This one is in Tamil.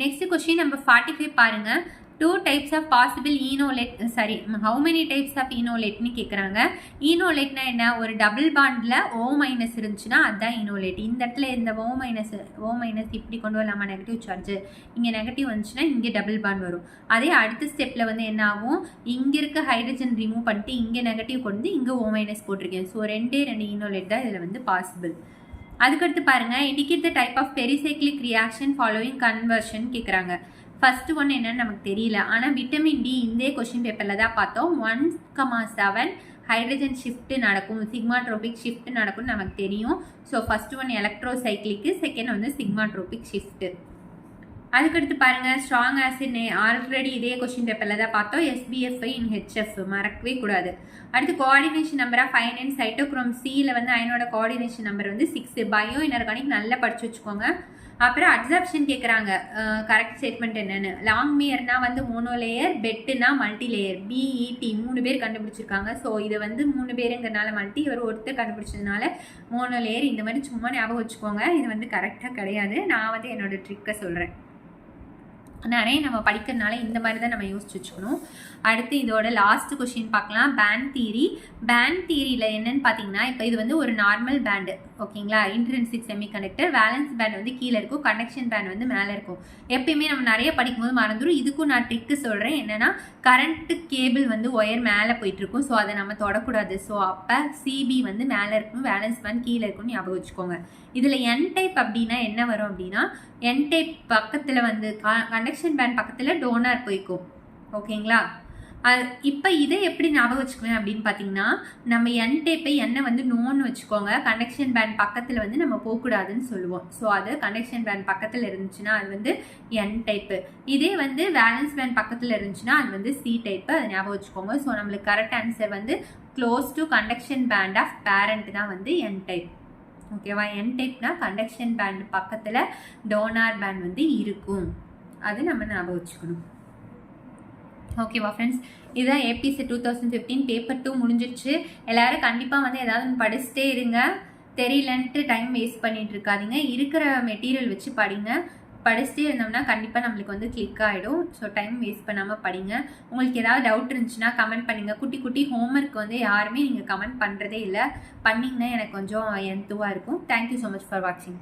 Next question number 45 பாருங்க. 2 types of possible enolate how many types of enolate னு கேக்குறாங்க. enolate னா என்ன? ஒரு டபுள் பாண்ட்ல O- இருந்துச்சுன்னா அதான் enolate. இந்த இடத்துல இந்த O- இப்படி கொண்டு வரலாமா நெகட்டிவ் சார்ஜ்? இங்க நெகட்டிவ் வந்துச்சுன்னா இங்க டபுள் பாண்ட் வரும். அதே அடுத்த ஸ்டெப்ல வந்து என்ன ஆகும்? இங்க இருக்க ஹைட்ரஜன் ரிமூவ் பண்ணிட்டு இங்க நெகட்டிவ் கொண்டு இங்க O- போட்டிருக்கேன். ஸோ ரெண்டு enolate தான் இதுல வந்து பாசிபிள். அதுக்கடுத்து பாருங்க, indicate the type of pericyclic reaction following conversion கேட்குறாங்க. ஃபர்ஸ்ட் ஒன் என்னன்னு நமக்கு தெரியல, ஆனால் விட்டமின் டி இந்த கொஸ்டின் பேப்பரில் தான் பார்த்தோம். 1,7 ஹைட்ரஜன் ஷிஃப்ட் நடக்கும், சிக்மாட்ரோபிக் ஷிஃப்ட் நடக்கும்னு நமக்கு தெரியும். So first one electrocyclic, second வந்து சிக்மாட்ரோபிக் ஷிஃப்ட். அதுக்கடுத்து பாருங்க, ஸ்ட்ராங் ஆசிட் ஆல்ரெடி இதே கொஸ்டின் பேப்பரில் தான் பார்த்தோம். SBFI இன் HF மறக்கவே கூடாது. அடுத்து coordination number of iron and cytochrome சியில் வந்து அயனோட கோஆர்டினேஷன் நம்பர் வந்து 6. பயோ இன்ஆர்கானிக் நல்லா படிச்சு வச்சுக்கோங்க. அப்புறம் அப்சர்ப்ஷன் கேட்குறாங்க, கரெக்ட் ஸ்டேட்மெண்ட் என்னன்னு. லாங் மியர்னா வந்து மோனோலேயர், பெட்டுனா மல்டி லேயர். BET 3 பேர் கண்டுபிடிச்சிருக்காங்க. ஸோ இது வந்து 3 பேருங்கிறனால மல்டி, இவர் ஒருத்தர் கண்டுபிடிச்சதுனால மோனோலேயர். இந்த மாதிரி சும்மா ஞாபகம் வச்சுக்கோங்க. இது வந்து கரெக்டாக கிடையாது, நான் வந்து என்னோட ட்ரிக்கை சொல்கிறேன். நிறைய நம்ம படிக்கிறதுனால இந்த மாதிரி தான் நம்ம யோசிச்சு வச்சுக்கணும். அடுத்து இதோட லாஸ்ட் கொஸ்டின் பார்க்கலாம். Band theory. பேண்ட் தியரியில் என்னன்னு பார்த்தீங்கன்னா, இப்போ இது வந்து ஒரு நார்மல் பேண்டு, ஓகேங்களா? Intrinsic semiconductor. வேலன்ஸ் பேண்ட் வந்து கீழே இருக்கும், கண்டக்ஷன் பேண்ட் வந்து மேலே இருக்கும். எப்பயுமே நம்ம நிறைய படிக்கும்போது மறந்துடும். இதுக்கும் நான் ட்ரிக்கு சொல்கிறேன். என்னன்னா, கரண்ட் கேபிள் வந்து ஒயர் மேலே போயிட்டு இருக்கும். ஸோ அதை நம்ம தொடக்கூடாது. ஸோ அப்போ சிபி வந்து மேலே இருக்கணும், வேலன்ஸ் பேண்ட் கீழே இருக்கும்னு ஞாபகம் வச்சுக்கோங்க. இதில் என் டைப் அப்படின்னா என்ன வரும் அப்படின்னா, என் டைப் பக்கத்தில் வந்து கண்டக்ஷன் பேண்ட் பக்கத்தில் டோனார் போய்க்கும், ஓகேங்களா? இப்போ இதை எப்படி ஞாபகம் வச்சுக்குவேன் அப்படின்னு பார்த்தீங்கன்னா, நம்ம என் டைப்பை என்ன வந்து நோன்னு வச்சுக்கோங்க. கண்டக்ஷன் பேண்ட் பக்கத்தில் வந்து நம்ம போகக்கூடாதுன்னு சொல்லுவோம். ஸோ அது கண்டக்ஷன் பேண்ட் பக்கத்தில் இருந்துச்சுன்னா அது வந்து என் டைப்பு. இதே வந்து வேலன்ஸ் பேண்ட் பக்கத்தில் இருந்துச்சுன்னா அது வந்து சி டைப்பு. அதை ஞாபகம் வச்சுக்கோங்க. ஸோ நம்மளுக்கு கரெக்ட் ஆன்சர் வந்து close to conduction band of parent தான் வந்து என் டைப், ஓகேவா? என் டைப்னா கண்டக்ஷன் பேண்ட் பக்கத்தில் டோனார் பேண்ட் வந்து இருக்கும். அது நம்ம ஞாபகம் வச்சுக்கணும், ஓகேவா ஃப்ரெண்ட்ஸ்? இதுதான் APSET 2015 பேப்பர் 2 முடிஞ்சிடுச்சு. எல்லாரும் கண்டிப்பாக வந்து ஏதாவது படிச்சுட்டே இருங்க. தெரியலன்ட்டு டைம் வேஸ்ட் பண்ணிட்டு இருக்காதீங்க. இருக்கிற மெட்டீரியல் வச்சு படிங்க. படிச்சுட்டே இருந்தோம்னா கண்டிப்பாக நம்மளுக்கு வந்து கிளிக் ஆகிடும். ஸோ டைம் வேஸ்ட் பண்ணாமல் படிங்க. உங்களுக்கு ஏதாவது டவுட் இருந்துச்சுன்னா கமெண்ட் பண்ணுங்கள். குட்டி குட்டி ஹோம்ஒர்க் வந்து யாருமே நீங்கள் கமெண்ட் பண்ணுறதே இல்லை. பண்ணிங்கன்னா எனக்கு கொஞ்சம் என்த்துவாக இருக்கும். தேங்க்யூ ஸோ மச் ஃபார் வாட்சிங்.